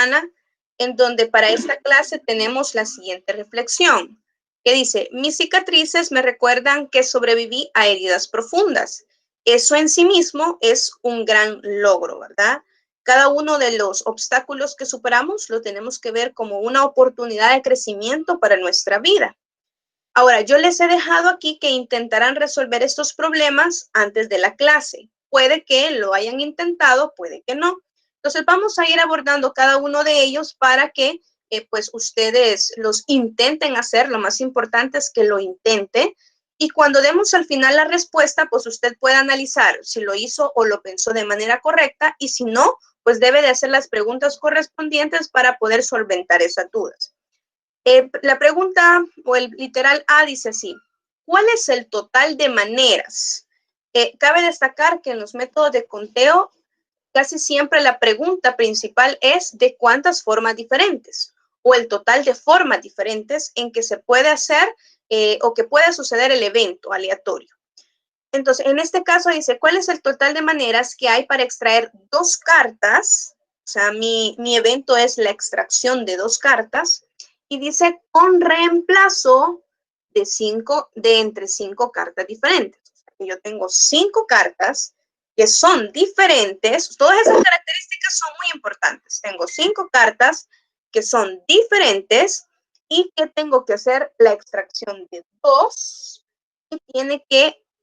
semana, en donde para esta clase tenemos la siguiente reflexión, que dice, mis cicatrices me recuerdan que sobreviví a heridas profundas. Eso en sí mismo es un gran logro, ¿verdad? Cada uno de los obstáculos que superamos lo tenemos que ver como una oportunidad de crecimiento para nuestra vida. Ahora, yo les he dejado aquí que intentarán resolver estos problemas antes de la clase. Puede que lo hayan intentado, puede que no. Entonces, vamos a ir abordando cada uno de ellos para que pues ustedes los intenten hacer. Lo más importante es que lo intente. Y cuando demos al final la respuesta, pues usted puede analizar si lo hizo o lo pensó de manera correcta. Y si no, pues debe de hacer las preguntas correspondientes para poder solventar esas dudas. La pregunta o el literal A dice así, ¿cuál es el total de maneras? Cabe destacar que en los métodos de conteo casi siempre la pregunta principal es de cuántas formas diferentes o el total de formas diferentes en que se puede hacer o que puede suceder el evento aleatorio. Entonces, en este caso dice, ¿cuál es el total de maneras que hay para extraer dos cartas? O sea, mi evento es la extracción de dos cartas. Y dice con reemplazo de entre 5 cartas diferentes. O sea, que yo tengo 5 cartas que son diferentes. Todas esas características son muy importantes. Tengo 5 cartas que son diferentes y que tengo que hacer la extracción de 2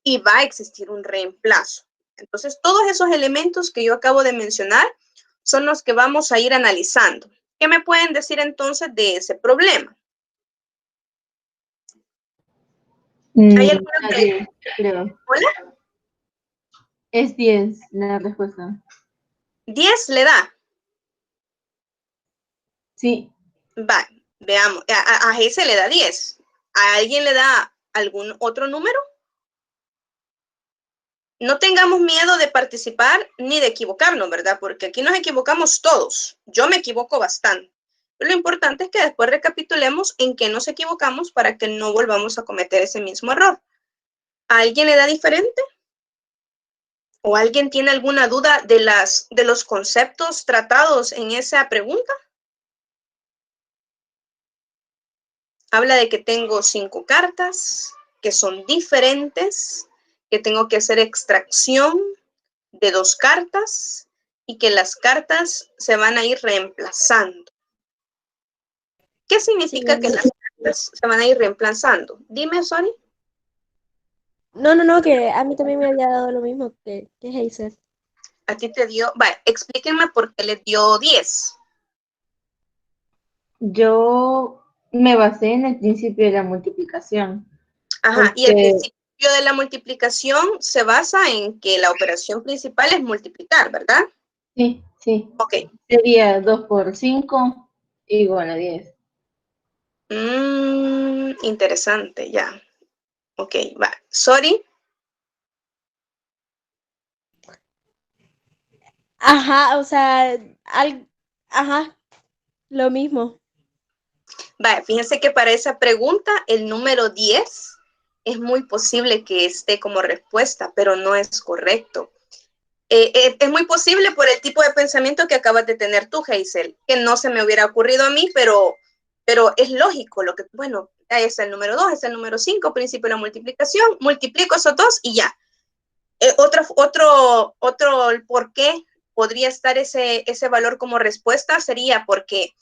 y va a existir un reemplazo. Entonces, todos esos elementos que yo acabo de mencionar son los que vamos a ir analizando. ¿Qué me pueden decir entonces de ese problema? ¿Hay alguna pregunta? Creo. ¿Hola? Es 10 la respuesta. 10 le da. Sí. Va, veamos. A ese le da 10. ¿A alguien le da algún otro número? No tengamos miedo de participar ni de equivocarnos, ¿verdad? Porque aquí nos equivocamos todos. Yo me equivoco bastante. Pero lo importante es que después recapitulemos en qué nos equivocamos para que no volvamos a cometer ese mismo error. ¿A alguien le da diferente? ¿O alguien tiene alguna duda de los conceptos tratados en esa pregunta? Habla de que tengo 5 cartas que son diferentes, que tengo que hacer extracción de 2 cartas y que las cartas se van a ir reemplazando. ¿Qué significa que las cartas se van a ir reemplazando? Dime, Sony. No, que a mí también me había dado lo mismo que Hazel. A ti te dio, vale, explíquenme por qué le dio 10. Yo me basé en el principio de la multiplicación. Ajá, y el principio de la multiplicación se basa en que la operación principal es multiplicar, ¿verdad? Sí, sí. Ok. Sería 2 por 5 igual a 10. Interesante, ya. Ok, va. Sorry. Ajá, o sea, ajá, lo mismo. Va, fíjense que para esa pregunta el número 10 es muy posible que esté como respuesta, pero no es correcto. Es muy posible por el tipo de pensamiento que acabas de tener tú, Hazel, que no se me hubiera ocurrido a mí, pero es lógico lo que, bueno, ahí está el número 2, es el número 5, principio de la multiplicación, multiplico esos dos y ya. Otro por qué podría estar ese valor como respuesta sería porque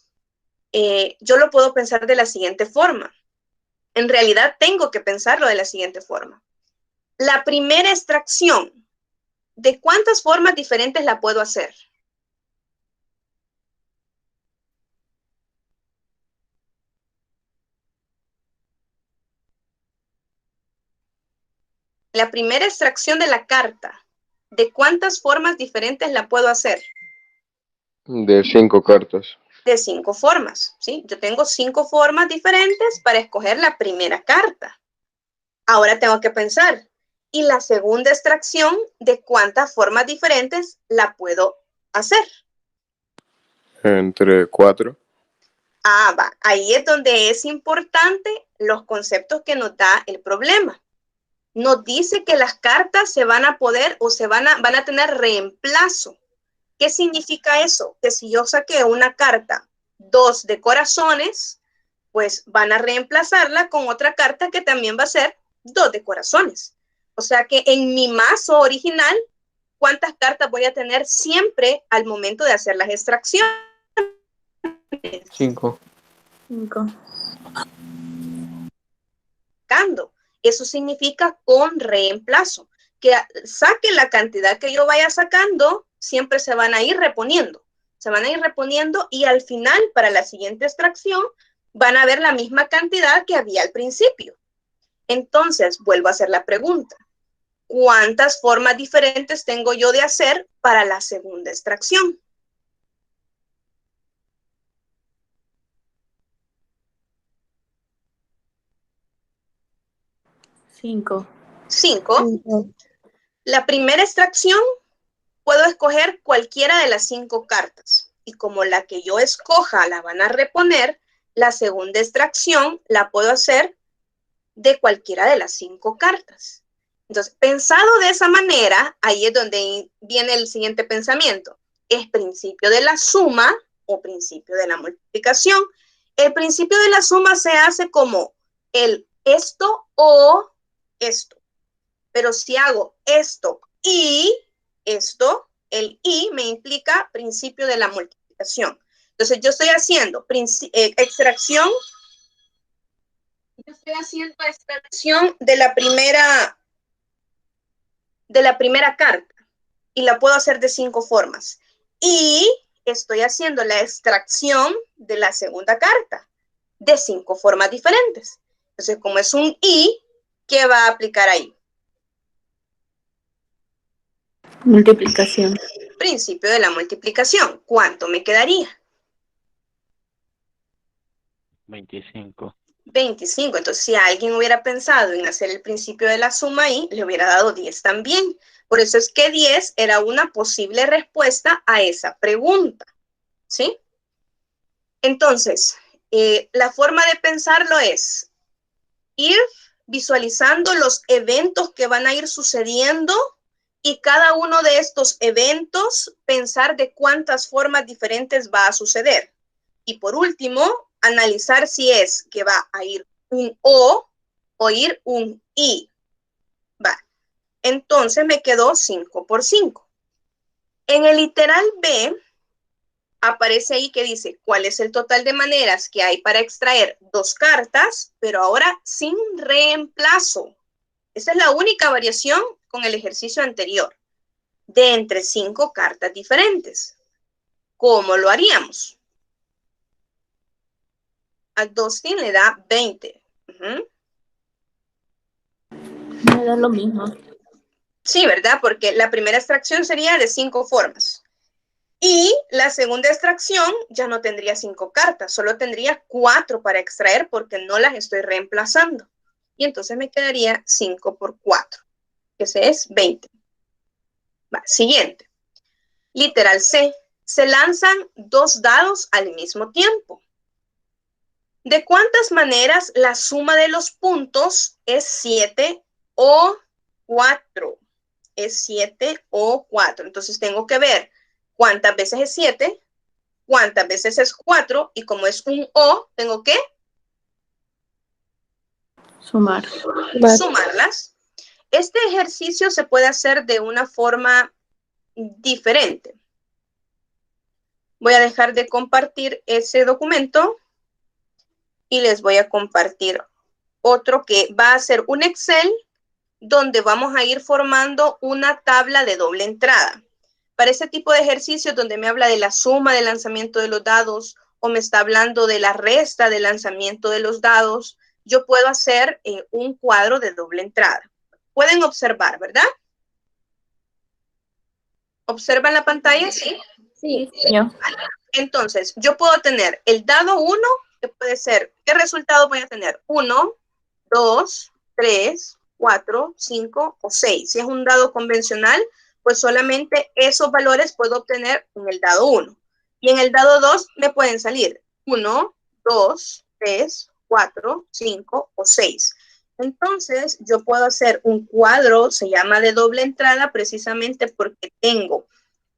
yo lo puedo pensar de la siguiente forma. En realidad tengo que pensarlo de la siguiente forma. La primera extracción, ¿de cuántas formas diferentes la puedo hacer? La primera extracción de la carta, ¿de cuántas formas diferentes la puedo hacer? De 5 cartas. De 5 formas, ¿sí? Yo tengo 5 formas diferentes para escoger la primera carta. Ahora tengo que pensar, ¿y la segunda extracción de cuántas formas diferentes la puedo hacer? Entre 4. Ah, va. Ahí es donde es importante los conceptos que nos da el problema. Nos dice que las cartas se van a poder o van a tener reemplazo. ¿Qué significa eso? Que si yo saqué una carta 2 de corazones, pues van a reemplazarla con otra carta que también va a ser 2 de corazones. O sea que en mi mazo original, ¿cuántas cartas voy a tener siempre al momento de hacer las extracciones? 5. 5. Eso significa con reemplazo. Que saque la cantidad que yo vaya sacando, siempre se van a ir reponiendo. Se van a ir reponiendo y al final, para la siguiente extracción, van a ver la misma cantidad que había al principio. Entonces, vuelvo a hacer la pregunta. ¿Cuántas formas diferentes tengo yo de hacer para la segunda extracción? 5. 5. La primera extracción puedo escoger cualquiera de las 5 cartas. Y como la que yo escoja la van a reponer, la segunda extracción la puedo hacer de cualquiera de las 5 cartas. Entonces, pensado de esa manera, ahí es donde viene el siguiente pensamiento. Es principio de la suma o principio de la multiplicación. El principio de la suma se hace como el esto o esto. Pero si hago esto y esto, el y me implica principio de la multiplicación. Entonces, yo estoy haciendo extracción. Yo estoy haciendo extracción de la primera carta y la puedo hacer de 5 formas. Y estoy haciendo la extracción de la segunda carta de 5 formas diferentes. Entonces, como es un y, ¿qué va a aplicar ahí? Multiplicación. Principio de la multiplicación. ¿Cuánto me quedaría? 25. 25. Entonces, si alguien hubiera pensado en hacer el principio de la suma ahí, le hubiera dado 10 también. Por eso es que 10 era una posible respuesta a esa pregunta. ¿Sí? Entonces, la forma de pensarlo es ir visualizando los eventos que van a ir sucediendo y cada uno de estos eventos pensar de cuántas formas diferentes va a suceder. Y por último, analizar si es que va a ir un o ir un y. Va. Entonces me quedó 5 por 5. En el literal B, aparece ahí que dice cuál es el total de maneras que hay para extraer 2 cartas, pero ahora sin reemplazo. Esa es la única variación con el ejercicio anterior, de entre 5 cartas diferentes. ¿Cómo lo haríamos? A Dustin le da 20. Me da lo mismo. Sí, ¿verdad? Porque la primera extracción sería de 5 formas. Y la segunda extracción ya no tendría 5 cartas, solo tendría 4 para extraer porque no las estoy reemplazando. Y entonces me quedaría 5 por 4, que ese es 20. Va, siguiente. Literal C. Se lanzan 2 dados al mismo tiempo. ¿De cuántas maneras la suma de los puntos es 7 o 4? Es 7 o 4. Entonces tengo que ver cuántas veces es 7, cuántas veces es 4, y como es un o, tengo que sumarlas. Este ejercicio se puede hacer de una forma diferente. Voy a dejar de compartir ese documento y les voy a compartir otro que va a ser un Excel donde vamos a ir formando una tabla de doble entrada. Para ese tipo de ejercicios donde me habla de la suma de lanzamiento de los dados o me está hablando de la resta de lanzamiento de los dados, yo puedo hacer un cuadro de doble entrada. Pueden observar, ¿verdad? ¿Observan la pantalla? Sí. Sí, señor. Entonces, yo puedo tener el dado 1, que puede ser, ¿qué resultado voy a tener? 1, 2, 3, 4, 5 o 6. Si es un dado convencional, pues solamente esos valores puedo obtener en el dado 1. Y en el dado 2 me pueden salir 1, 2, 3, 4, 5 o 6. Entonces, yo puedo hacer un cuadro, se llama de doble entrada, precisamente porque tengo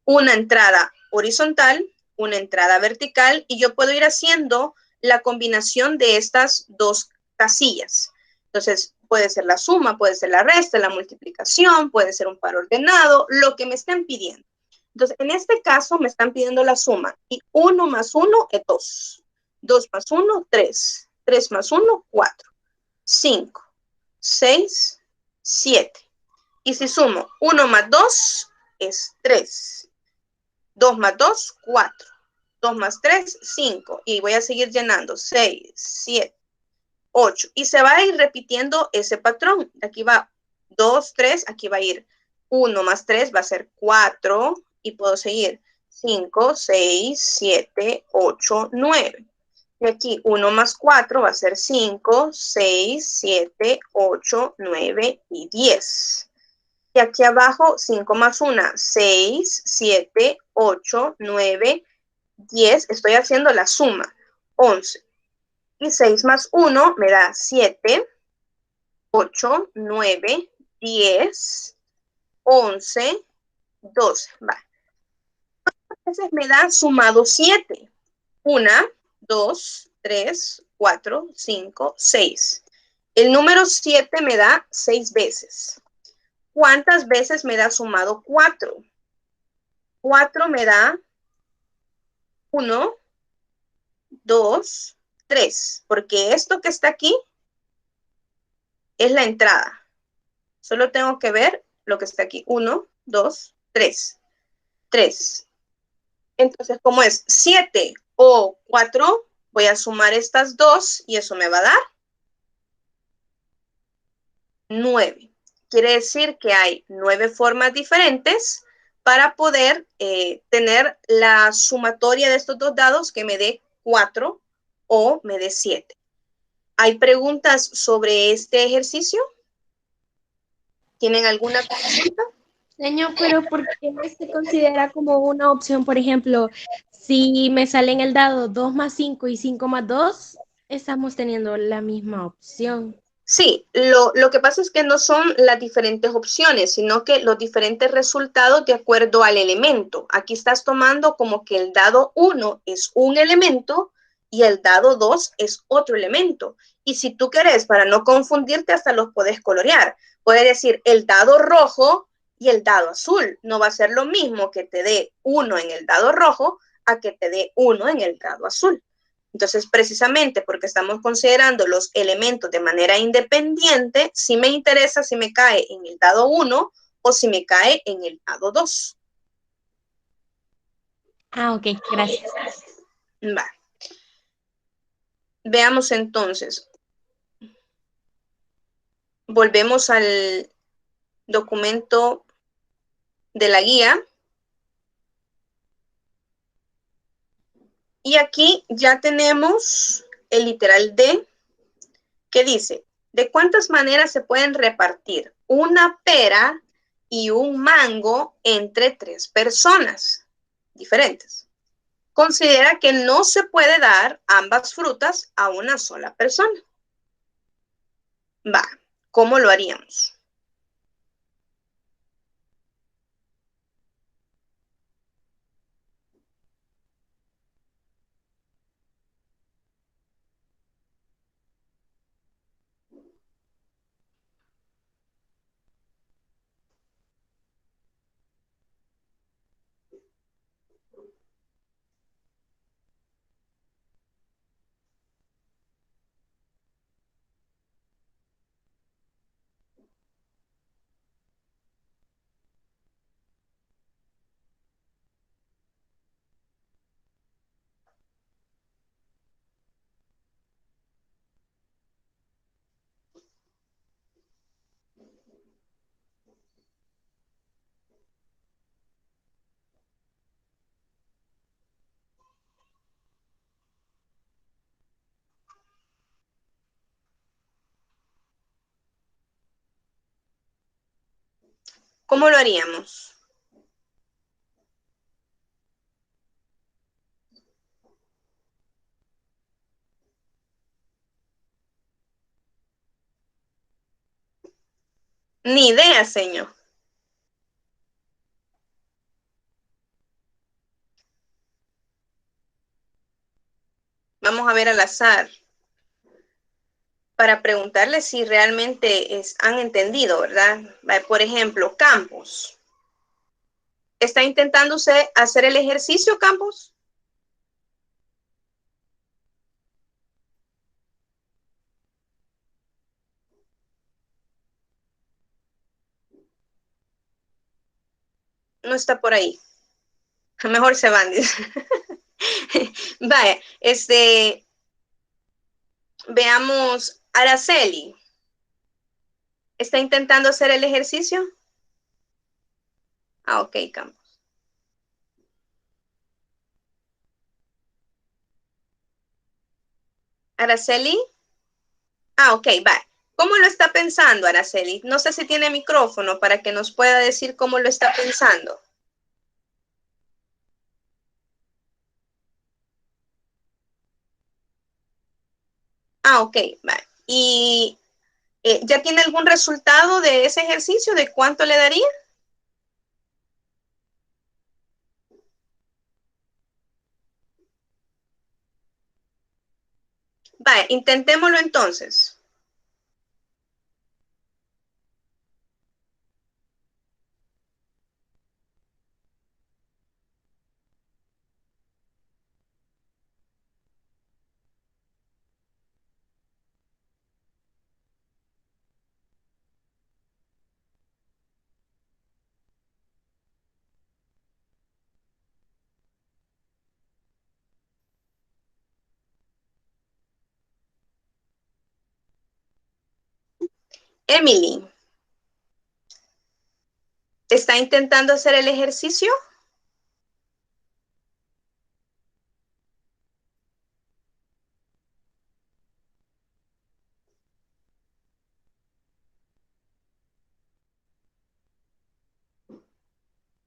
una entrada horizontal, una entrada vertical, y yo puedo ir haciendo la combinación de estas dos casillas. Entonces, puede ser la suma, puede ser la resta, la multiplicación, puede ser un par ordenado, lo que me estén pidiendo. Entonces, en este caso me están pidiendo la suma, y 1 más 1 es 2. 2 más 1, 3. 3 más 1, 4. 5, 6, 7. Y si sumo 1 más 2 es 3. 2 más 2, 4. 2 más 3, 5. Y voy a seguir llenando 6, 7, 8. Y se va a ir repitiendo ese patrón. Aquí va 2, 3. Aquí va a ir 1 más 3 va a ser 4. Y puedo seguir 5, 6, 7, 8, 9. Y aquí 1 más 4 va a ser 5, 6, 7, 8, 9 y 10. Y aquí abajo 5 más 1, 6, 7, 8, 9, 10. Estoy haciendo la suma, 11. Y 6 más 1 me da 7, 8, 9, 10, 11, 12. Va. Entonces me da sumado 7. 1, 2, 3, 4, 5, 6. El número 7 me da 6 veces. ¿Cuántas veces me da sumado 4? 4 me da 1, 2, 3. Porque esto que está aquí es la entrada. Solo tengo que ver lo que está aquí. 1, 2, 3. 3. Entonces, como es 7 o 4, voy a sumar estas dos y eso me va a dar 9. Quiere decir que hay 9 formas diferentes para poder tener la sumatoria de estos dos dados que me dé 4 o me dé 7. ¿Hay preguntas sobre este ejercicio? ¿Tienen alguna pregunta? Señor, pero ¿por qué se considera como una opción? Por ejemplo, si me sale en el dado 2 más 5 y 5 más 2, estamos teniendo la misma opción. Sí, lo que pasa es que no son las diferentes opciones, sino que los diferentes resultados de acuerdo al elemento. Aquí estás tomando como que el dado 1 es un elemento y el dado 2 es otro elemento. Y si tú querés, para no confundirte, hasta los puedes colorear. Puedes decir el dado rojo y el dado azul. No va a ser lo mismo que te dé 1 en el dado rojo a que te dé 1 en el dado azul. Entonces, precisamente porque estamos considerando los elementos de manera independiente, sí me interesa si me cae en el dado 1 o si me cae en el dado 2. Ah, ok, gracias. Va. Veamos entonces. Volvemos al documento de la guía. Y aquí ya tenemos el literal D, que dice, ¿de cuántas maneras se pueden repartir una pera y un mango entre 3 personas diferentes? Considera que no se puede dar ambas frutas a una sola persona. Va, ¿cómo lo haríamos? ¿Cómo lo haríamos? Ni idea, señor. Vamos a ver al azar para preguntarles si realmente han entendido, ¿verdad? Por ejemplo, Campos. ¿Está intentando usted hacer el ejercicio, Campos? No está por ahí. Mejor se van, dice. Vaya, veamos, Araceli. ¿Está intentando hacer el ejercicio? Ah, ok, Campos. Araceli. Ah, ok, va. ¿Cómo lo está pensando, Araceli? No sé si tiene micrófono para que nos pueda decir cómo lo está pensando. Ah, ok, va. ¿Y ya tiene algún resultado de ese ejercicio? ¿De cuánto le daría? Va, intentémoslo entonces. Emily, ¿está intentando hacer el ejercicio?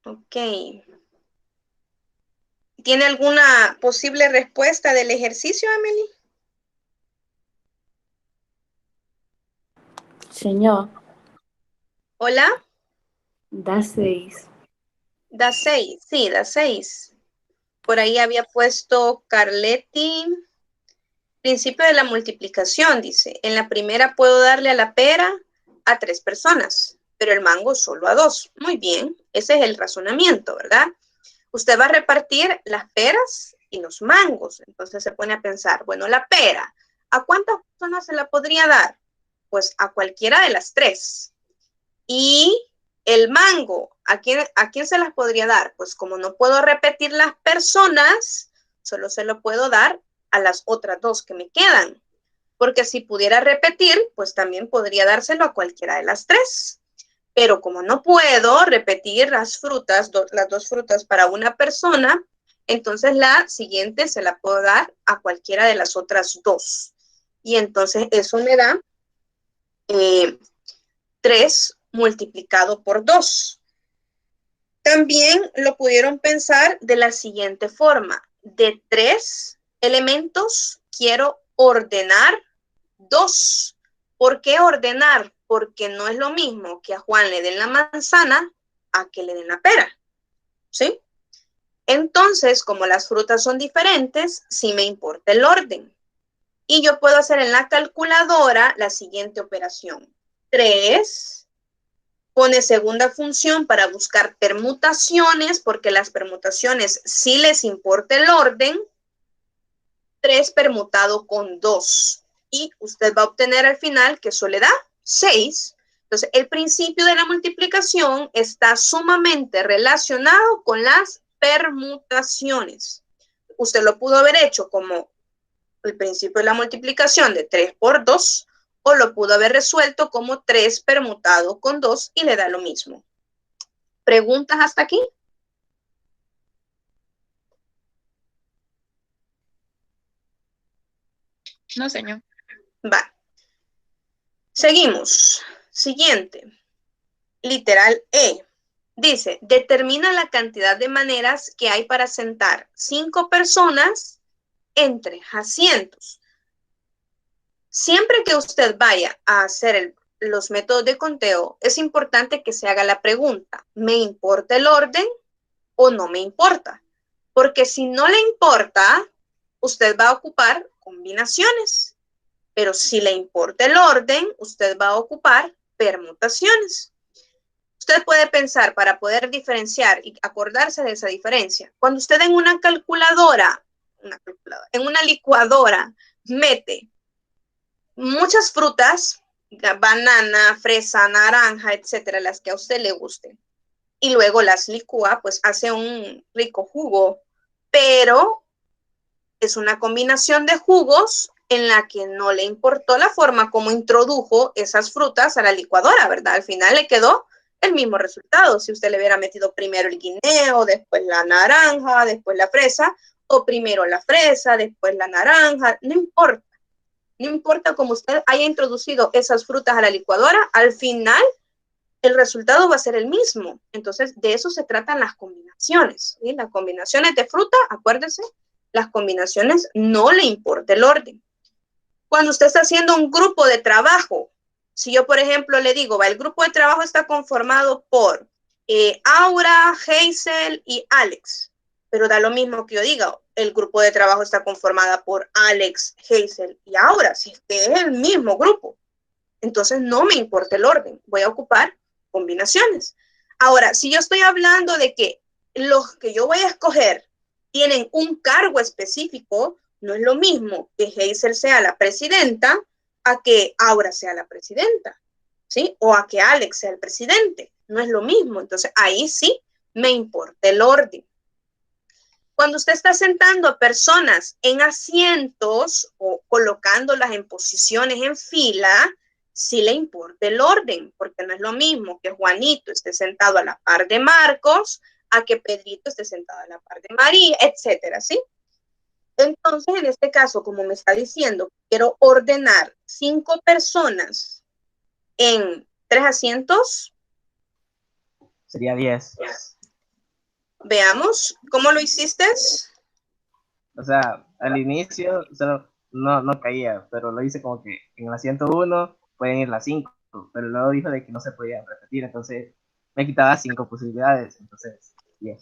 Ok. ¿Tiene alguna posible respuesta del ejercicio, Emily? Señor, Hola. da 6. Da 6. Sí, da 6. Por ahí había puesto Carletti. Principio de la multiplicación, dice. En la primera puedo darle a la pera a 3 personas, pero el mango solo a 2. Muy bien, ese es el razonamiento, ¿verdad? Usted va a repartir las peras y los mangos. Entonces se pone a pensar, bueno, la pera, ¿a cuántas personas se la podría dar? Pues a cualquiera de las 3. Y el mango, ¿a quién se las podría dar? Pues como no puedo repetir las personas, solo se lo puedo dar a las otras 2 que me quedan. Porque si pudiera repetir, pues también podría dárselo a cualquiera de las 3. Pero como no puedo repetir las frutas, las 2 frutas para una persona, entonces la siguiente se la puedo dar a cualquiera de las otras 2. Y entonces eso me da 3 multiplicado por 2. También lo pudieron pensar de la siguiente forma. De 3 elementos quiero ordenar 2. ¿Por qué ordenar? Porque no es lo mismo que a Juan le den la manzana a que le den la pera. ¿Sí? Entonces, como las frutas son diferentes, sí me importa el orden. Y yo puedo hacer en la calculadora la siguiente operación. 3, pone segunda función para buscar permutaciones, porque las permutaciones sí les importa el orden. 3 permutado con 2. Y usted va a obtener al final que eso le da 6. Entonces, el principio de la multiplicación está sumamente relacionado con las permutaciones. Usted lo pudo haber hecho como el principio de la multiplicación de 3 por 2, o lo pudo haber resuelto como 3 permutado con 2 y le da lo mismo. ¿Preguntas hasta aquí? No, señor. Va. Seguimos. Siguiente. Literal E. Dice, determina la cantidad de maneras que hay para sentar 5 personas en 3 asientos. Siempre que usted vaya a hacer los métodos de conteo, es importante que se haga la pregunta, ¿me importa el orden o no me importa? Porque si no le importa, usted va a ocupar combinaciones. Pero si le importa el orden, usted va a ocupar permutaciones. Usted puede pensar para poder diferenciar y acordarse de esa diferencia. Cuando usted en una en una licuadora mete muchas frutas, banana, fresa, naranja, etcétera, las que a usted le gusten, y luego las licúa, pues hace un rico jugo, pero es una combinación de jugos en la que no le importó la forma como introdujo esas frutas a la licuadora, ¿verdad? Al final le quedó el mismo resultado. Si usted le hubiera metido primero el guineo, después la naranja, después la fresa, o primero la fresa, después la naranja, no importa. No importa cómo usted haya introducido esas frutas a la licuadora, al final el resultado va a ser el mismo. Entonces, de eso se tratan las combinaciones. ¿Sí? Las combinaciones de fruta, acuérdense, las combinaciones no le importa el orden. Cuando usted está haciendo un grupo de trabajo, si yo, por ejemplo, le digo, el grupo de trabajo está conformado por Aura, Hazel y Alex, pero da lo mismo que yo diga, el grupo de trabajo está conformado por Alex, Hazel y Aura, si es que es el mismo grupo. Entonces no me importa el orden, voy a ocupar combinaciones. Ahora, si yo estoy hablando de que los que yo voy a escoger tienen un cargo específico, no es lo mismo que Hazel sea la presidenta a que Aura sea la presidenta, ¿sí? O a que Alex sea el presidente. No es lo mismo. Entonces, ahí sí me importa el orden. Cuando usted está sentando a personas en asientos o colocándolas en posiciones en fila, sí le importa el orden, porque no es lo mismo que Juanito esté sentado a la par de Marcos, a que Pedrito esté sentado a la par de María, etcétera, ¿sí? Entonces, en este caso, como me está diciendo, quiero ordenar 5 personas en 3 asientos. Sería 10. Veamos, ¿cómo lo hiciste? O sea, al inicio solo no caía, pero lo hice como que en el asiento 1 pueden ir las 5, pero luego dijo de que no se podían repetir, entonces me quitaba 5 posibilidades, entonces 10.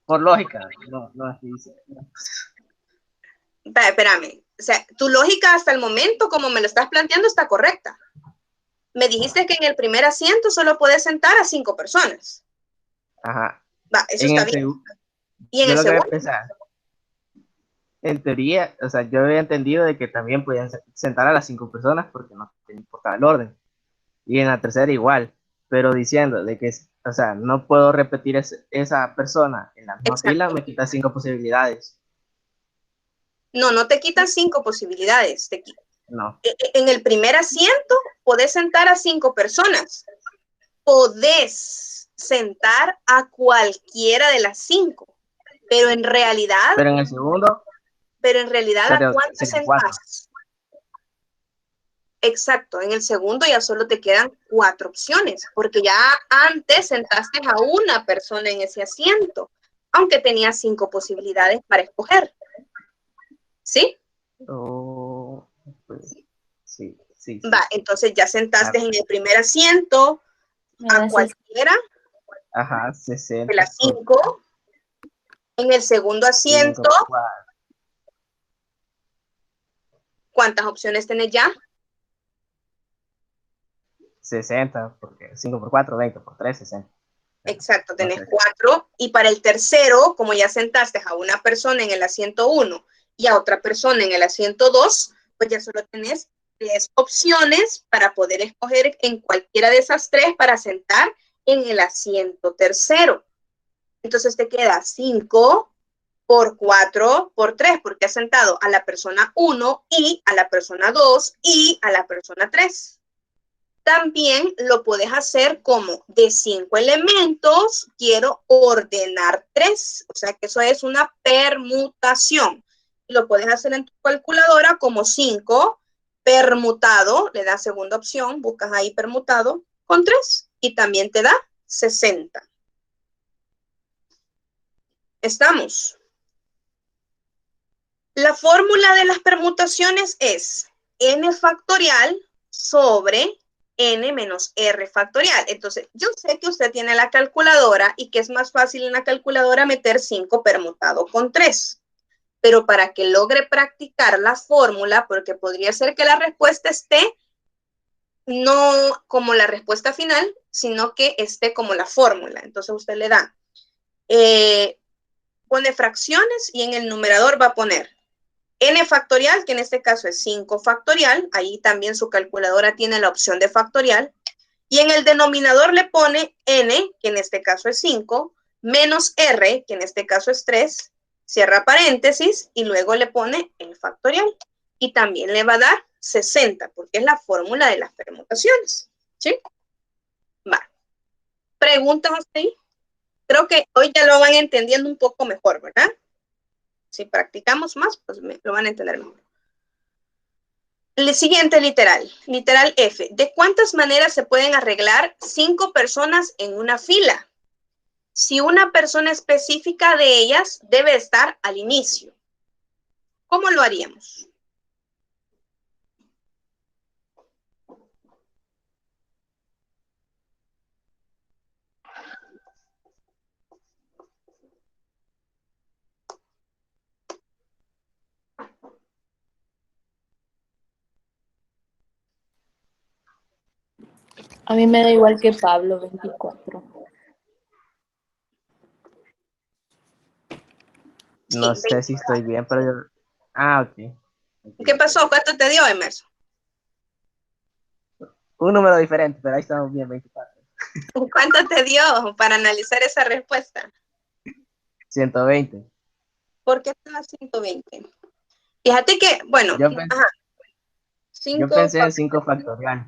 Por lógica, no es que dice. Espérame, o sea, tu lógica hasta el momento, como me lo estás planteando, está correcta. Me dijiste que en el primer asiento solo puedes sentar a 5 personas. Ajá. Va, eso está bien. ¿Y en yo el lo que voy a segundo? pensar, en teoría, o sea, yo había entendido de que también podían sentar a las 5 personas porque no te importaba el orden. Y en la tercera igual, pero diciendo de que, o sea, no puedo repetir esa persona en la misma fila, me quita 5 posibilidades. No te quitan 5 posibilidades. No. En el primer asiento podés sentar a 5 personas. Podés sentar a cualquiera de las 5, pero en realidad. Pero en el segundo. Pero en realidad, ¿a cuántas serían 4. sentás? Exacto, en el segundo ya solo te quedan 4 opciones, porque ya antes sentaste a una persona en ese asiento, aunque tenía 5 posibilidades para escoger. ¿Sí? Oh, pues, sí. Va, entonces ya sentaste en el primer asiento a cualquiera. Ajá, 60. De las 5. En el segundo asiento. 5, ¿Cuántas opciones tenés ya? 60, porque 5 por 4, 20 por 3, 60. Exacto, tenés 4. Y para el tercero, como ya sentaste a una persona en el asiento 1 y a otra persona en el asiento 2, pues ya solo tenés 3 opciones para poder escoger en cualquiera de esas 3 para sentar en el asiento tercero. Entonces te queda 5 por 4 por 3, porque has sentado a la persona 1 y a la persona 2 y a la persona 3. También lo puedes hacer como de 5 elementos, quiero ordenar 3. O sea que eso es una permutación. Lo puedes hacer en tu calculadora como 5 permutado, le das segunda opción, buscas ahí permutado con 3 y también te da 60. ¿Estamos? La fórmula de las permutaciones es n factorial sobre n menos r factorial. Entonces, yo sé que usted tiene la calculadora y que es más fácil en la calculadora meter 5 permutado con 3. pero para que logre practicar la fórmula, porque podría ser que la respuesta esté no como la respuesta final, sino que esté como la fórmula. Entonces usted le da, pone fracciones y en el numerador va a poner n factorial, que en este caso es 5 factorial, ahí también su calculadora tiene la opción de factorial, y en el denominador le pone n, que en este caso es 5, menos r, que en este caso es 3, cierra paréntesis, y luego le pone el factorial. Y también le va a dar 60, porque es la fórmula de las permutaciones. ¿Sí? Va. ¿Preguntas hasta ahí? Creo que hoy ya lo van entendiendo un poco mejor, ¿verdad? Si practicamos más, pues lo van a entender mejor. El siguiente literal, literal F. ¿De cuántas maneras se pueden arreglar 5 personas en una fila? Si una persona específica de ellas debe estar al inicio. ¿Cómo lo haríamos? A mí me da igual que Pablo, 24. No Sí, sé si estoy bien, pero yo... Ah, ok. ¿qué pasó? ¿Cuánto te dio, Emerson? Un número diferente, pero ahí estamos bien, 24. ¿Cuánto te dio para analizar esa respuesta? 120. ¿Por qué te da 120? Fíjate que, bueno, Yo, pen- ajá, yo 5. pensé en 5 factorial.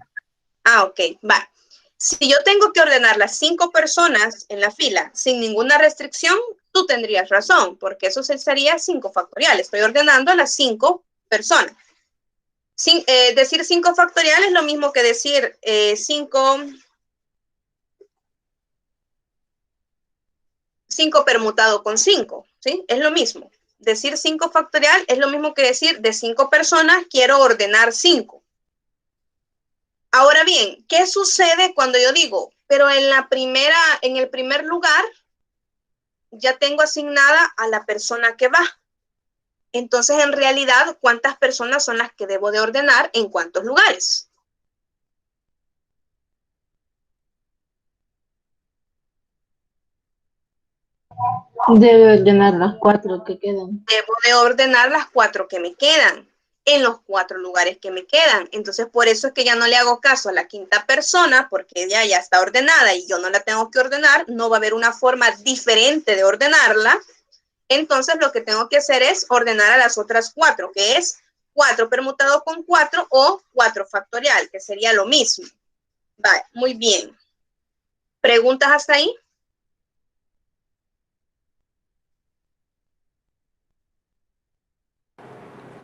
Ah, ok, va. Si yo tengo que ordenar las 5 personas en la fila sin ninguna restricción, tú tendrías razón, porque eso sería 5 factorial. Estoy ordenando a las 5 personas. Decir 5 factorial es lo mismo que decir 5 permutado con 5, ¿sí? Es lo mismo. Decir 5 factorial es lo mismo que decir de 5 personas quiero ordenar 5. Ahora bien, ¿qué sucede cuando yo digo, pero en el primer lugar ya tengo asignada a la persona que va? Entonces, en realidad, ¿cuántas personas son las que debo de ordenar en cuántos lugares? Debe ordenar las 4 que quedan. Debo de ordenar las 4 que me quedan en los 4 lugares que me quedan. Entonces, por eso es que ya no le hago caso a la quinta persona, porque ella ya está ordenada y yo no la tengo que ordenar. No va a haber una forma diferente de ordenarla. Entonces, lo que tengo que hacer es ordenar a las otras 4, que es 4 permutado con 4 o 4 factorial, que sería lo mismo. Vale, muy bien. ¿Preguntas hasta ahí?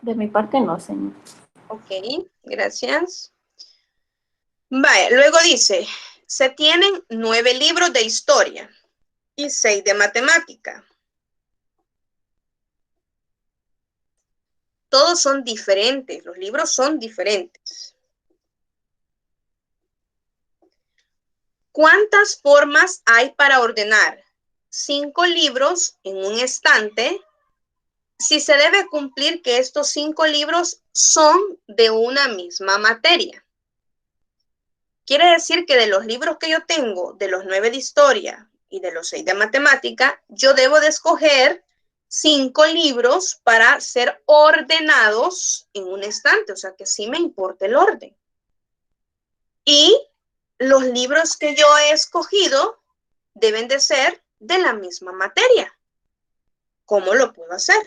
De mi parte no, señor. Ok, gracias. Vale, luego dice, se tienen 9 libros de historia y 6 de matemática. Todos son diferentes, los libros son diferentes. ¿Cuántas formas hay para ordenar 5 libros en un estante si se debe cumplir que estos 5 libros son de una misma materia? Quiere decir que de los libros que yo tengo, de los 9 de historia y de los 6 de matemática, yo debo de escoger 5 libros para ser ordenados en un estante, o sea que sí me importa el orden. Y los libros que yo he escogido deben de ser de la misma materia. ¿Cómo lo puedo hacer?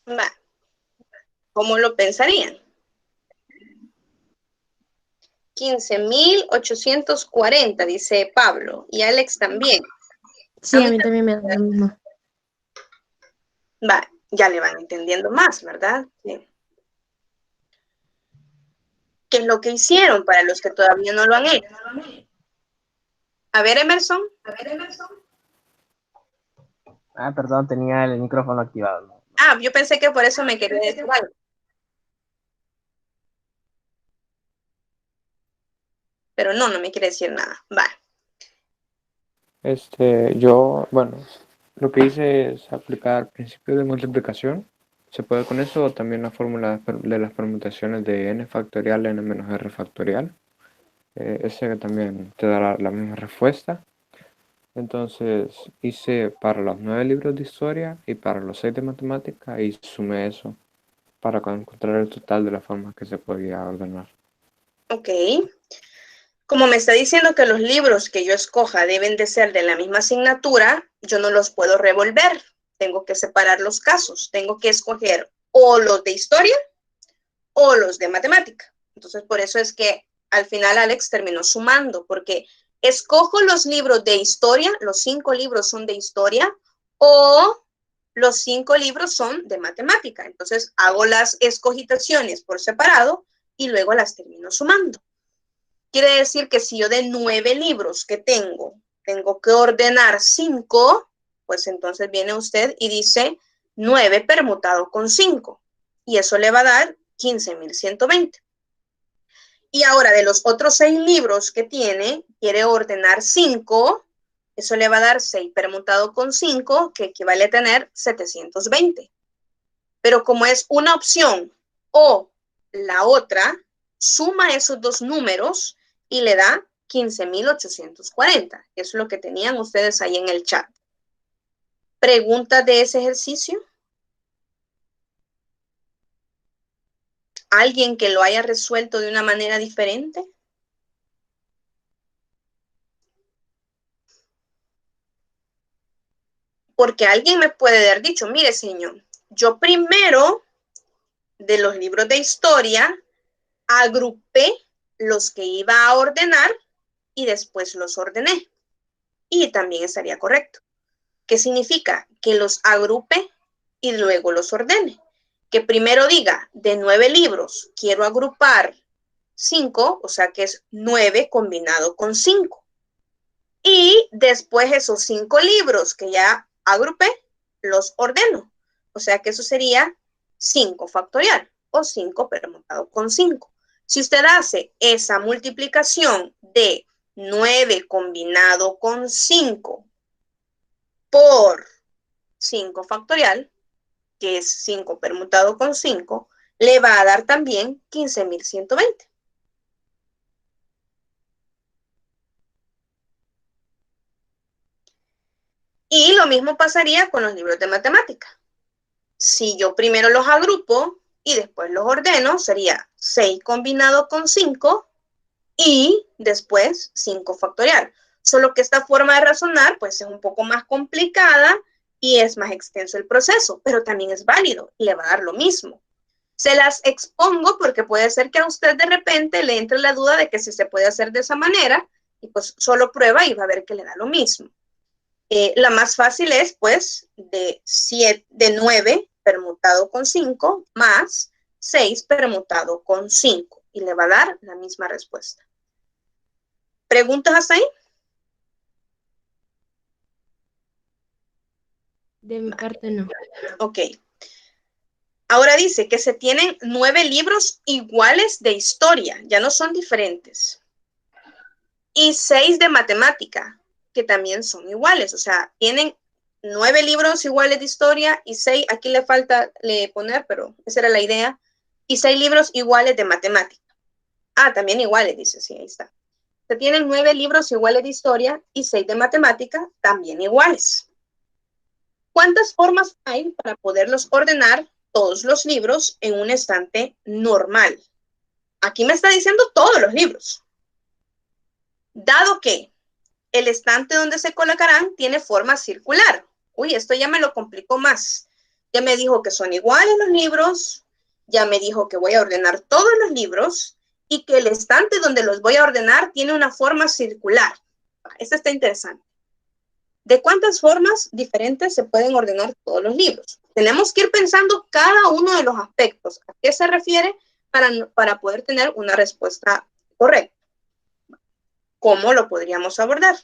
Va, ¿cómo lo pensarían? 15.840, dice Pablo, y Alex también. Sí, a mí también me da lo mismo. Va, ya le van entendiendo más, ¿verdad? Sí. ¿Qué es lo que hicieron para los que todavía no lo han hecho? A ver, Emerson. Ah, perdón, tenía el micrófono activado. ¿No? Ah, yo pensé que por eso me quería decir algo. Pero no me quiere decir nada. Va. Bueno, lo que hice es aplicar principios de multiplicación. Se puede con eso o también la fórmula de las permutaciones de n factorial, n menos r factorial. Ese también te dará la misma respuesta. Entonces hice para los 9 libros de historia y para los 6 de matemática y sumé eso para encontrar el total de las formas que se podía ordenar. Ok. Como me está diciendo que los libros que yo escoja deben de ser de la misma asignatura, yo no los puedo revolver. Tengo que separar los casos. Tengo que escoger o los de historia o los de matemática. Entonces, por eso es que al final Alex terminó sumando, porque escojo los libros de historia, los 5 libros son de historia, o los 5 libros son de matemática. Entonces, hago las escogitaciones por separado y luego las termino sumando. Quiere decir que si yo de 9 libros que tengo que ordenar 5, pues entonces viene usted y dice 9 permutado con 5. Y eso le va a dar 15.120. Y ahora de los otros 6 libros que tiene, quiere ordenar 5, eso le va a dar 6 permutado con 5, que equivale a tener 720. Pero como es una opción o la otra, suma esos dos números y le da 15.840. Eso es lo que tenían ustedes ahí en el chat. ¿Preguntas de ese ejercicio? ¿Alguien que lo haya resuelto de una manera diferente? Porque alguien me puede haber dicho, mire señor, yo primero de los libros de historia agrupé los que iba a ordenar y después los ordené. Y también estaría correcto. ¿Qué significa? Que los agrupe y luego los ordene. Que primero diga, de 9 libros, quiero agrupar 5, o sea que es 9 combinado con 5. Y después esos 5 libros que ya agrupé, los ordeno. O sea que eso sería 5 factorial o 5 permutado con 5. Si usted hace esa multiplicación de 9 combinado con 5 por 5 factorial, que es 5 permutado con 5, le va a dar también 15.120. Y lo mismo pasaría con los libros de matemática. Si yo primero los agrupo y después los ordeno, sería 6 combinado con 5 y después 5 factorial. Solo que esta forma de razonar pues es un poco más complicada y es más extenso el proceso, pero también es válido y le va a dar lo mismo. Se las expongo porque puede ser que a usted de repente le entre la duda de que si se puede hacer de esa manera y pues solo prueba y va a ver que le da lo mismo. La más fácil es pues de 9 permutado con 5 más 6 permutado con 5 y le va a dar la misma respuesta. ¿Preguntas hasta ahí? De mi parte no. Ok. Ahora dice que se tienen 9 libros iguales de historia, ya no son diferentes. Y 6 de matemática, que también son iguales. O sea, tienen 9 libros iguales de historia y 6, aquí le falta poner, pero esa era la idea. Y 6 libros iguales de matemática. Ah, también iguales, dice, sí, ahí está. Se tienen 9 libros iguales de historia y 6 de matemática, también iguales. ¿Cuántas formas hay para poderlos ordenar todos los libros en un estante normal? Aquí me está diciendo todos los libros. Dado que el estante donde se colocarán tiene forma circular. Uy, esto ya me lo complicó más. Ya me dijo que son iguales los libros, ya me dijo que voy a ordenar todos los libros y que el estante donde los voy a ordenar tiene una forma circular. Esto está interesante. ¿De cuántas formas diferentes se pueden ordenar todos los libros? Tenemos que ir pensando cada uno de los aspectos. ¿A qué se refiere para poder tener una respuesta correcta? ¿Cómo lo podríamos abordar?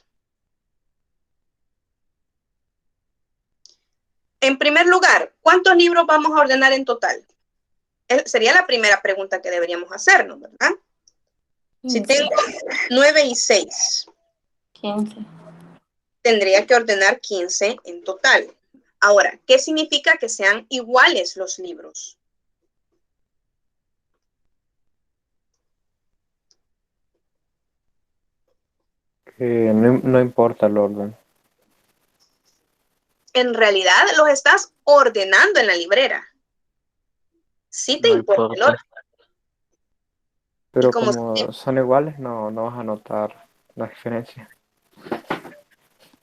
En primer lugar, ¿cuántos libros vamos a ordenar en total? Sería la primera pregunta que deberíamos hacernos, ¿verdad? 15. Si tengo 9 y 6. 15. Tendría que ordenar 15 en total. Ahora, ¿qué significa que sean iguales los libros? Que no importa el orden. En realidad los estás ordenando en la librera. Sí te No importa el importa. orden. Pero como como son iguales, no vas a notar la diferencia.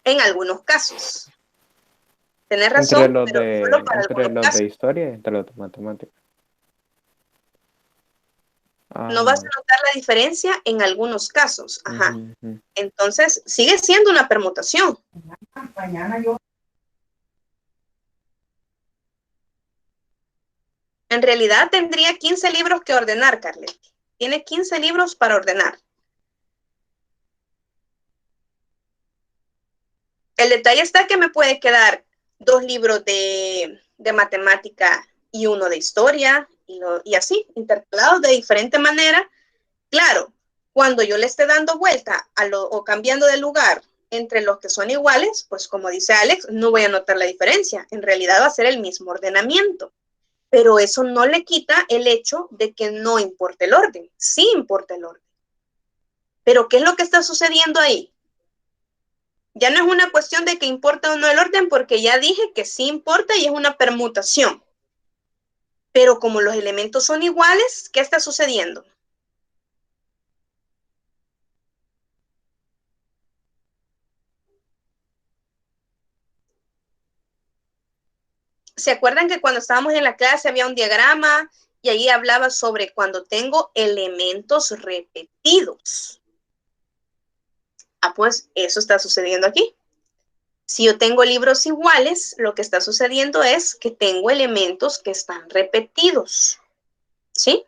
En algunos casos. Tenés razón, Entre los pero solo para entre algunos los casos. de historia y entre los de matemáticas. No vas a notar la diferencia en algunos casos. Ajá. Ujú. Entonces, sigue siendo una permutación. En realidad tendría 15 libros que ordenar, Carlet. Tiene 15 libros para ordenar. El detalle está que me puede quedar 2 libros de matemática y 1 de historia, y así, intercalados de diferente manera. Claro, cuando yo le esté dando vuelta o cambiando de lugar entre los que son iguales, pues como dice Alex, no voy a notar la diferencia. En realidad va a ser el mismo ordenamiento. Pero eso no le quita el hecho de que no importa el orden. Sí importa el orden. Pero ¿qué es lo que está sucediendo ahí? Ya no es una cuestión de que importa o no el orden, porque ya dije que sí importa y es una permutación. Pero como los elementos son iguales, ¿qué está sucediendo? ¿Se acuerdan que cuando estábamos en la clase había un diagrama y ahí hablaba sobre cuando tengo elementos repetidos? Ah, pues eso está sucediendo aquí. Si yo tengo libros iguales, lo que está sucediendo es que tengo elementos que están repetidos, ¿sí?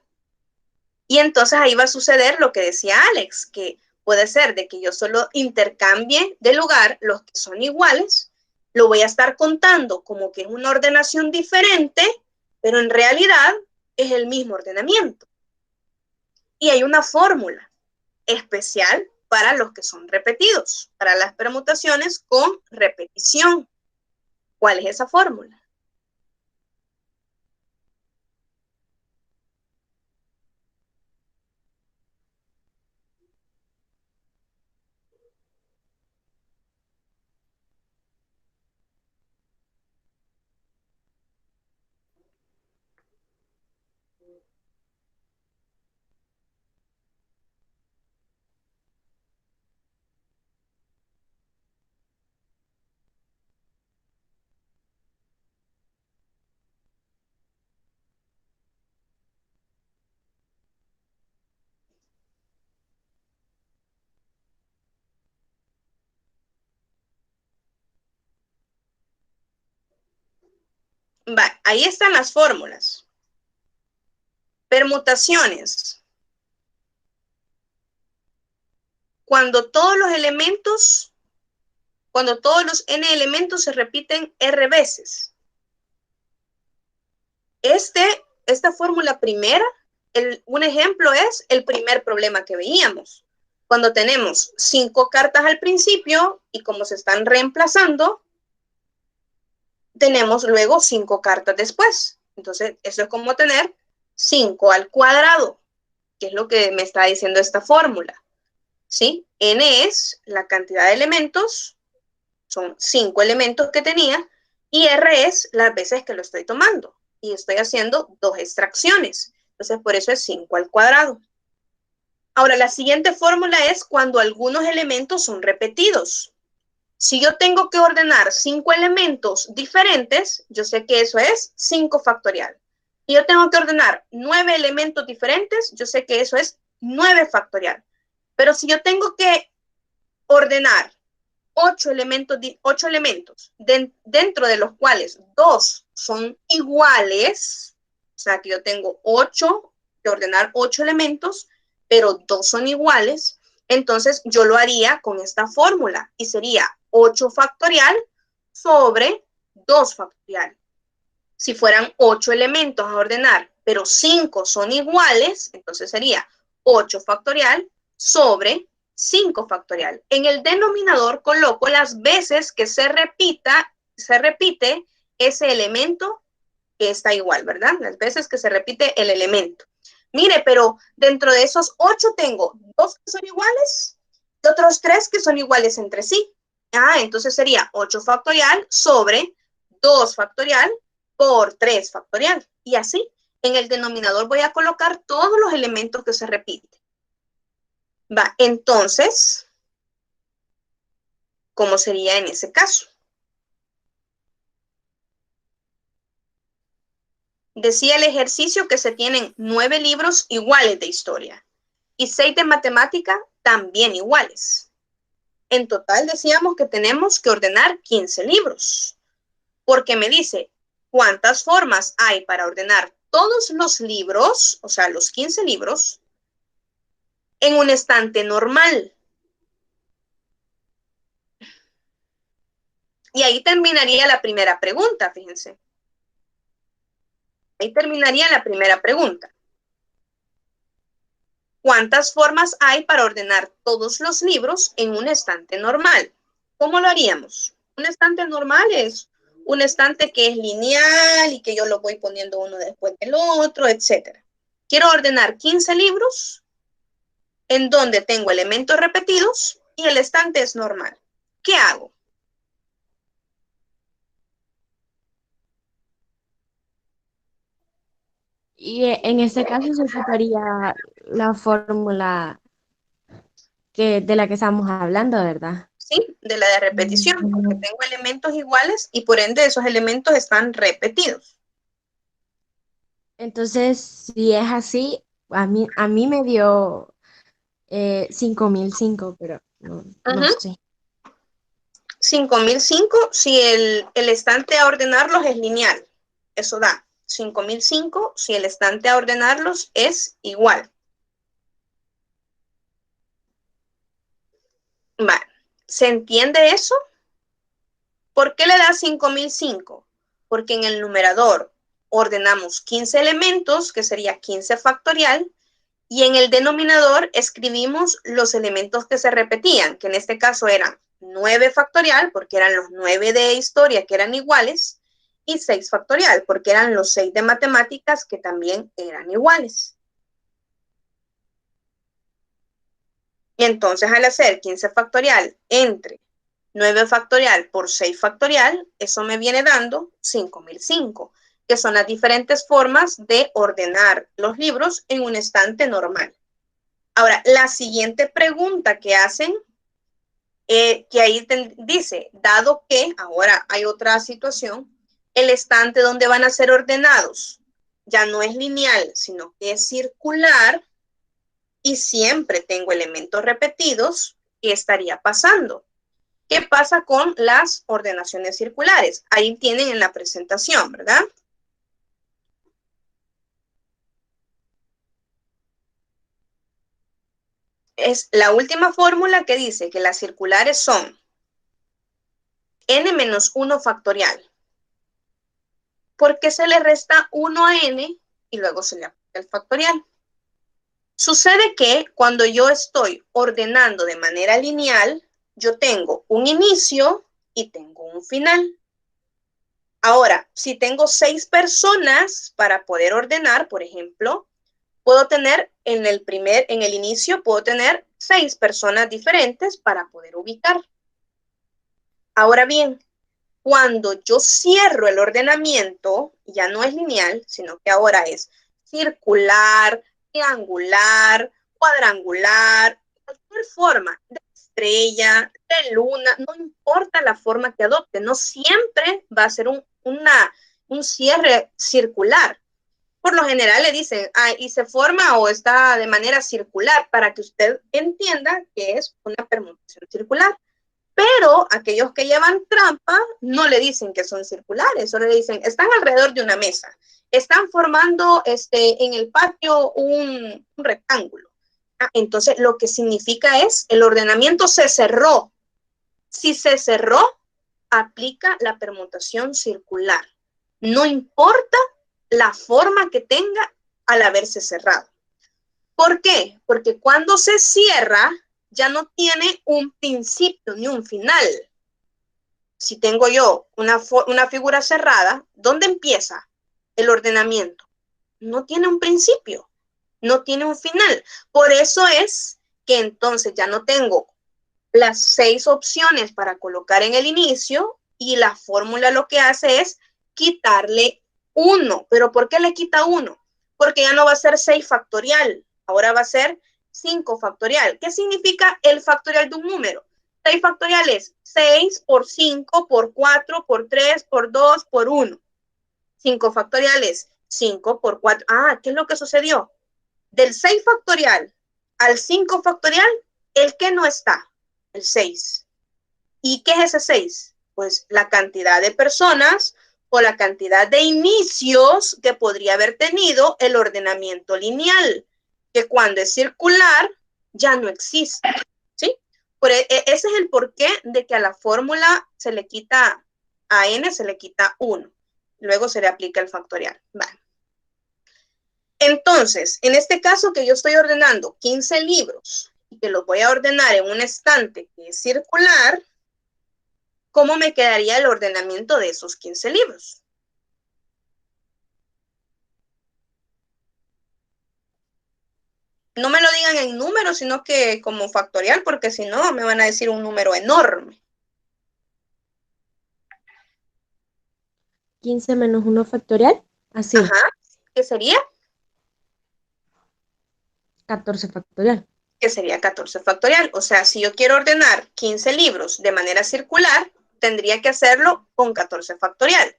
Y entonces ahí va a suceder lo que decía Alex, que puede ser de que yo solo intercambie de lugar los que son iguales, lo voy a estar contando como que es una ordenación diferente, pero en realidad es el mismo ordenamiento. Y hay una fórmula especial para los que son repetidos, para las permutaciones con repetición. ¿Cuál es esa fórmula? Va, ahí están las fórmulas. Permutaciones. Cuando todos los n elementos se repiten r veces. Esta fórmula primera, un ejemplo es el primer problema que veíamos. Cuando tenemos 5 cartas al principio y como se están reemplazando, tenemos luego 5 cartas después. Entonces, eso es como tener 5 al cuadrado, que es lo que me está diciendo esta fórmula. ¿Sí? N es la cantidad de elementos, son 5 elementos que tenía, y R es las veces que lo estoy tomando. Y estoy haciendo 2 extracciones. Entonces, por eso es 5 al cuadrado. Ahora, la siguiente fórmula es cuando algunos elementos son repetidos. Si yo tengo que ordenar 5 elementos diferentes, yo sé que eso es 5 factorial. Si yo tengo que ordenar 9 elementos diferentes, yo sé que eso es 9 factorial. Pero si yo tengo que ordenar 8 elementos, dentro de los cuales 2 son iguales, o sea que yo tengo 8, que ordenar 8 elementos, pero 2 son iguales, entonces yo lo haría con esta fórmula y sería 8 factorial sobre 2 factorial. Si fueran 8 elementos a ordenar, pero 5 son iguales, entonces sería 8 factorial sobre 5 factorial. En el denominador coloco las veces que se repite ese elemento que está igual, ¿verdad? Las veces que se repite el elemento. Mire, pero dentro de esos 8 tengo 2 que son iguales y otros 3 que son iguales entre sí. Entonces sería 8 factorial sobre 2 factorial por 3 factorial. Y así, en el denominador voy a colocar todos los elementos que se repiten. Entonces, ¿cómo sería en ese caso? Decía el ejercicio que se tienen 9 libros iguales de historia y 6 de matemática también iguales. En total decíamos que tenemos que ordenar 15 libros, porque me dice cuántas formas hay para ordenar todos los libros, o sea, los 15 libros, en un estante normal. Y ahí terminaría la primera pregunta, fíjense. Ahí terminaría la primera pregunta. ¿Cuántas formas hay para ordenar todos los libros en un estante normal? ¿Cómo lo haríamos? Un estante normal es un estante que es lineal y que yo lo voy poniendo uno después del otro, etc. Quiero ordenar 15 libros en donde tengo elementos repetidos y el estante es normal. ¿Qué hago? Y en este caso se ocuparía la fórmula de la que estamos hablando, ¿verdad? Sí, de la de repetición, porque tengo elementos iguales y por ende esos elementos están repetidos. Entonces, si es así, a mí me dio 5005, pero no sé. 5005, si el estante a ordenarlos es lineal, eso da 5005 si el estante a ordenarlos es igual. Vale, ¿se entiende eso? ¿Por qué le da 5005? Porque en el numerador ordenamos 15 elementos, que sería 15 factorial, y en el denominador escribimos los elementos que se repetían, que en este caso eran 9 factorial, porque eran los 9 de historia que eran iguales, y 6 factorial, porque eran los 6 de matemáticas que también eran iguales. Y entonces al hacer 15 factorial entre 9 factorial por 6 factorial, eso me viene dando 5005, que son las diferentes formas de ordenar los libros en un estante normal. Ahora, la siguiente pregunta que hacen, que ahí dice, dado que, ahora hay otra situación, el estante donde van a ser ordenados ya no es lineal, sino que es circular y siempre tengo elementos repetidos, ¿qué estaría pasando? ¿Qué pasa con las ordenaciones circulares? Ahí tienen en la presentación, ¿verdad? Es la última fórmula que dice que las circulares son n-1 factorial. ¿Por qué se le resta 1 a n y luego se le aplica el factorial? Sucede que cuando yo estoy ordenando de manera lineal, yo tengo un inicio y tengo un final. Ahora, si tengo 6 personas para poder ordenar, por ejemplo, puedo tener en el inicio, puedo tener 6 personas diferentes para poder ubicar. Ahora bien, cuando yo cierro el ordenamiento, ya no es lineal, sino que ahora es circular, triangular, cuadrangular, cualquier forma estrella, de luna, no importa la forma que adopte, no siempre va a ser un cierre circular. Por lo general le dicen, y se forma o está de manera circular, para que usted entienda que es una permutación circular. Pero aquellos que llevan trampa no le dicen que son circulares, solo le dicen, están alrededor de una mesa, están formando en el patio un rectángulo. Entonces, lo que significa es, el ordenamiento se cerró. Si se cerró, aplica la permutación circular. No importa la forma que tenga al haberse cerrado. ¿Por qué? Porque cuando se cierra, ya no tiene un principio ni un final. Si tengo yo una figura cerrada, ¿dónde empieza el ordenamiento? No tiene un principio, no tiene un final. Por eso es que entonces ya no tengo las 6 opciones para colocar en el inicio y la fórmula lo que hace es quitarle 1. ¿Pero por qué le quita 1? Porque ya no va a ser 6 factorial, ahora va a ser 5 factorial. ¿Qué significa el factorial de un número? 6 factorial es 6 por 5 por 4 por 3 por 2 por 1. 5 factorial es 5 por 4. ¿Qué es lo que sucedió? Del 6 factorial al 5 factorial, ¿el qué no está? El 6. ¿Y qué es ese 6? Pues la cantidad de personas o la cantidad de inicios que podría haber tenido el ordenamiento lineal, que cuando es circular ya no existe, ¿sí? Ese es el porqué de que a la fórmula se le quita, a n se le quita 1. Luego se le aplica el factorial. Vale. Entonces, en este caso que yo estoy ordenando 15 libros y que los voy a ordenar en un estante que es circular, ¿cómo me quedaría el ordenamiento de esos 15 libros? No me lo digan en números, sino que como factorial, porque si no me van a decir un número enorme. 15 menos 1 factorial, así. Ajá. ¿Qué sería? 14 factorial. Que sería 14 factorial. O sea, si yo quiero ordenar 15 libros de manera circular, tendría que hacerlo con 14 factorial.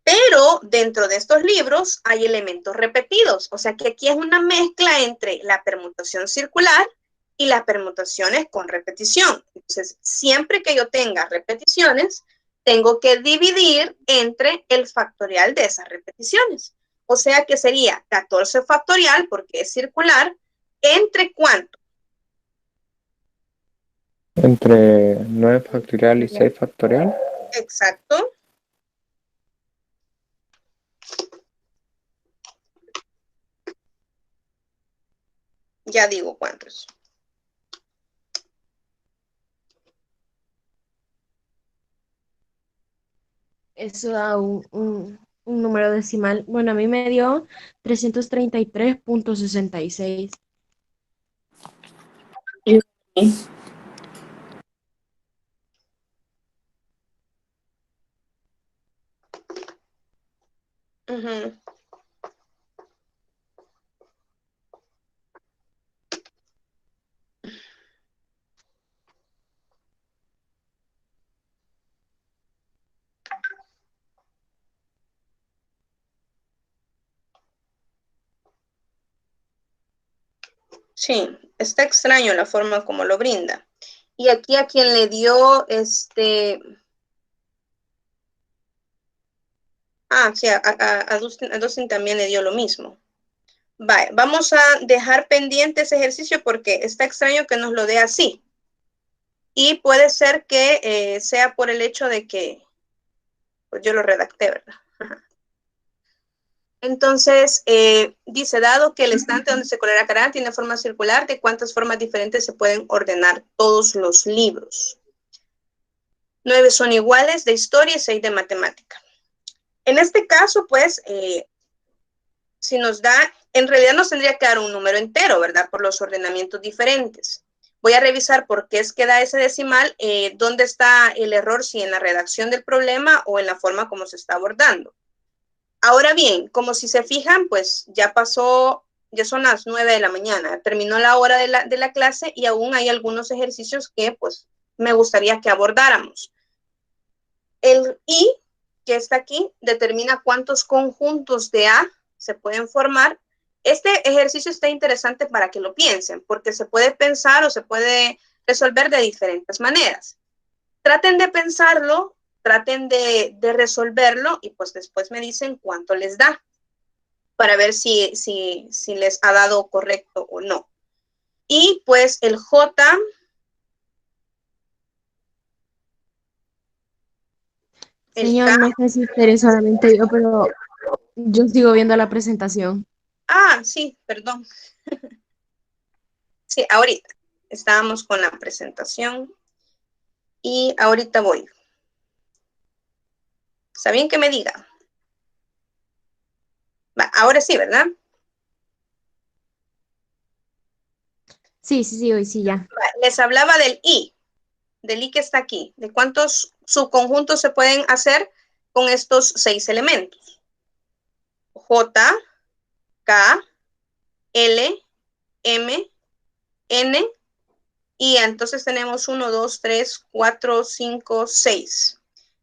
Pero dentro de estos libros hay elementos repetidos. O sea que aquí es una mezcla entre la permutación circular y las permutaciones con repetición. Entonces, siempre que yo tenga repeticiones, tengo que dividir entre el factorial de esas repeticiones. O sea que sería 14 factorial, porque es circular, ¿entre cuánto? Entre 9 factorial y 6 factorial. Exacto. Ya digo cuántos. Eso da un número decimal. Bueno, a mí me dio 333.66. Uh-huh. Sí, está extraño la forma como lo brinda. Y aquí a quien le dio sí, a Dustin también le dio lo mismo. Vale, vamos a dejar pendiente ese ejercicio porque está extraño que nos lo dé así. Y puede ser que sea por el hecho de que pues yo lo redacté, ¿verdad? Ajá. Entonces, dice, dado que el estante donde se colocará tiene forma circular, ¿de cuántas formas diferentes se pueden ordenar todos los libros? 9 son iguales de historia y 6 de matemática. En este caso, pues, si nos da, en realidad nos tendría que dar un número entero, ¿verdad? Por los ordenamientos diferentes. Voy a revisar por qué es que da ese decimal, dónde está el error, si en la redacción del problema o en la forma como se está abordando. Ahora bien, como si se fijan, pues ya pasó Ya son las 9 de la mañana, terminó la hora de la clase y aún hay algunos ejercicios que pues me gustaría que abordáramos. El I, que está aquí, determina cuántos conjuntos de A se pueden formar. Este ejercicio está interesante para que lo piensen, porque se puede pensar o se puede resolver de diferentes maneras. Traten de pensarlo, traten de resolverlo y pues después me dicen cuánto les da para ver si les ha dado correcto o no. Y pues el J. Señor, K. no sé si seré solamente yo, pero yo sigo viendo la presentación. Ah, sí, perdón. Sí, ahorita estábamos con la presentación y ahorita voy. ¿Está bien que me diga? Va, ahora sí, ¿verdad? Sí, hoy sí, ya. Les hablaba del I que está aquí, de cuántos subconjuntos se pueden hacer con estos 6 elementos. J, K, L, M, N, y entonces tenemos 1, 2, 3, 4, 5, 6.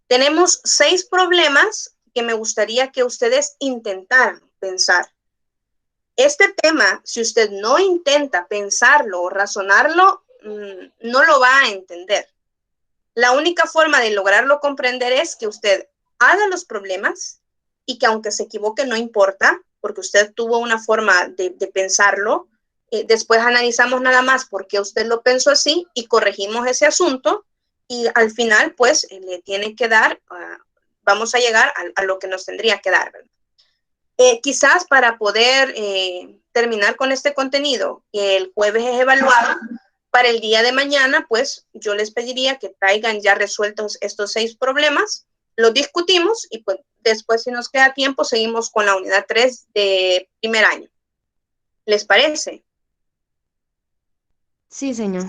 Tenemos 6 problemas que me gustaría que ustedes intentaran pensar. Este tema, si usted no intenta pensarlo o razonarlo, no lo va a entender. La única forma de lograrlo comprender es que usted haga los problemas y que aunque se equivoque no importa, porque usted tuvo una forma de pensarlo. Después analizamos nada más por qué usted lo pensó así y corregimos ese asunto y al final pues le tiene que dar, vamos a llegar a lo que nos tendría que dar, ¿verdad? Quizás para poder terminar con este contenido, el jueves es evaluado. Para el día de mañana, pues yo les pediría que traigan ya resueltos estos 6 problemas, los discutimos y pues después, si nos queda tiempo, seguimos con la unidad 3 de primer año. ¿Les parece? Sí, señor.